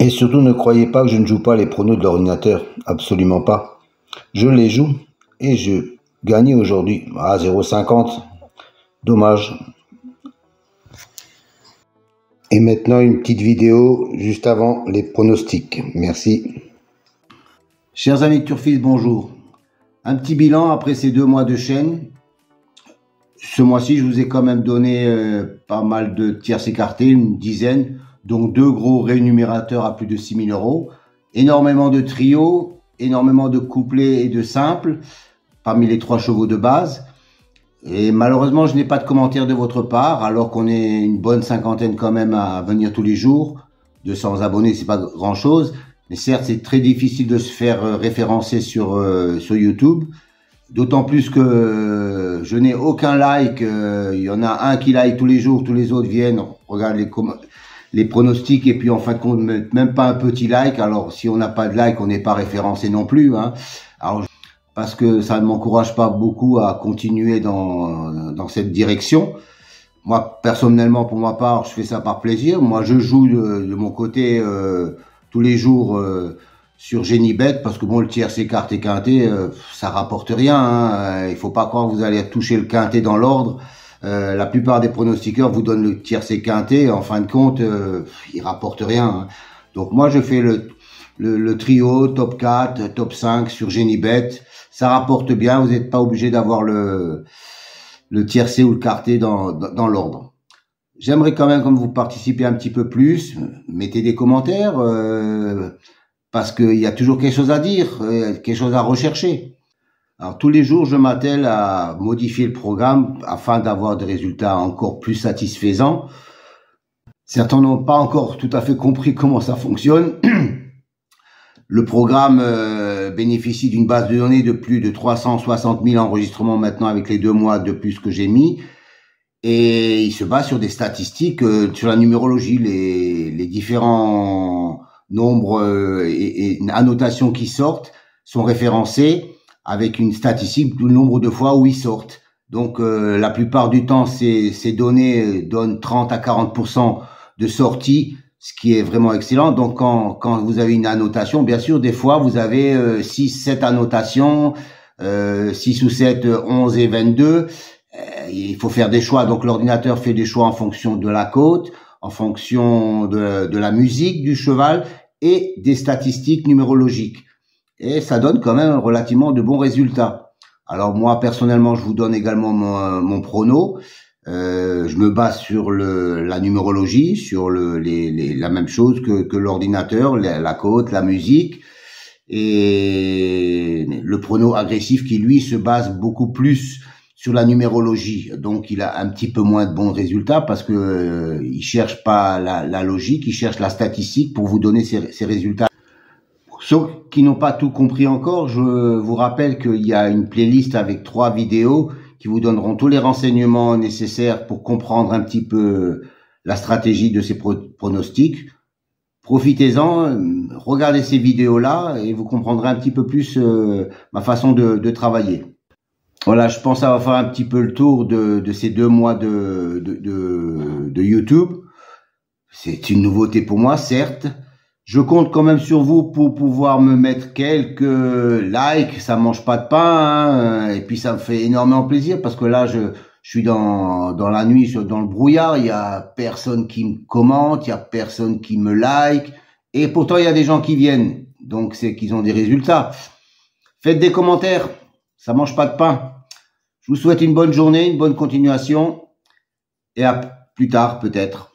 Et surtout, ne croyez pas que je ne joue pas les pronos de l'ordinateur. Absolument pas. Je les joue et je gagne aujourd'hui à 0,50. Dommage. Et maintenant, une petite vidéo juste avant les pronostics. Merci. Chers amis de Turfis, bonjour. Un petit bilan après ces 2 mois de chaîne. Ce mois-ci, je vous ai quand même donné pas mal de tierces écartées, une dizaine, donc 2 gros rémunérateurs à plus de 6 000 euros, énormément de trios, énormément de couplets et de simples, parmi les 3 chevaux de base. Et malheureusement, je n'ai pas de commentaires de votre part, alors qu'on est une bonne cinquantaine quand même à venir tous les jours. 200 abonnés, c'est pas grand-chose, mais certes, c'est très difficile de se faire référencer sur YouTube. D'autant plus que je n'ai aucun like, il y en a un qui like tous les jours, tous les autres viennent, regardent les pronostics et puis en fin de compte même pas un petit like. Alors si on n'a pas de like, on n'est pas référencé non plus, hein. Alors parce que ça ne m'encourage pas beaucoup à continuer dans cette direction. Moi personnellement, pour ma part, je fais ça par plaisir. Moi je joue de mon côté tous les jours sur Genibet, parce que bon, le tiercé, écarté, quinté, ça rapporte rien, hein. Il faut pas croire que vous allez toucher le quinté dans l'ordre. La plupart des pronostiqueurs vous donnent le tiercé quinté, en fin de compte, il rapporte rien, hein. Donc moi, je fais le trio, top 4, top 5 sur Genibet. Ça rapporte bien, vous n'êtes pas obligé d'avoir le tiercé ou le quarté dans l'ordre. J'aimerais quand même que vous participez un petit peu plus, mettez des commentaires, parce qu'il y a toujours quelque chose à dire, quelque chose à rechercher. Alors tous les jours, je m'attelle à modifier le programme afin d'avoir des résultats encore plus satisfaisants. Certains n'ont pas encore tout à fait compris comment ça fonctionne. Le programme bénéficie d'une base de données de plus de 360 000 enregistrements maintenant avec les 2 mois de plus que j'ai mis. Et il se base sur des statistiques, sur la numérologie, les différents nombres et annotations qui sortent sont référencés avec une statistique du nombre de fois où ils sortent. Donc la plupart du temps, ces données donnent 30 à 40% de sorties, ce qui est vraiment excellent. Donc quand vous avez une annotation, bien sûr, des fois vous avez 6, 7 annotations, 6 ou 7, 11 et 22. Il faut faire des choix. Donc l'ordinateur fait des choix en fonction de la cote, en fonction de la musique du cheval et des statistiques numérologiques. Et ça donne quand même relativement de bons résultats. Alors moi, personnellement, je vous donne également mon prono. Je me base sur la numérologie, sur la même chose que l'ordinateur, la cote, la musique. Et le prono agressif qui, lui, se base beaucoup plus sur la numérologie, donc il a un petit peu moins de bons résultats parce que il cherche pas la logique, il cherche la statistique pour vous donner ces résultats. Pour ceux qui n'ont pas tout compris encore, je vous rappelle qu'il y a une playlist avec 3 vidéos qui vous donneront tous les renseignements nécessaires pour comprendre un petit peu la stratégie de ces pronostics. Profitez-en, regardez ces vidéos-là et vous comprendrez un petit peu plus ma façon de travailler. Voilà, je pense avoir fait un petit peu le tour de ces 2 mois de YouTube. C'est une nouveauté pour moi, certes. Je compte quand même sur vous pour pouvoir me mettre quelques likes. Ça mange pas de pain, hein. Et puis ça me fait énormément plaisir parce que là, je suis dans la nuit, dans le brouillard. Il y a personne qui me commente, il y a personne qui me like. Et pourtant, il y a des gens qui viennent. Donc, c'est qu'ils ont des résultats. Faites des commentaires. Ça mange pas de pain. Je vous souhaite une bonne journée, une bonne continuation et à plus tard peut-être.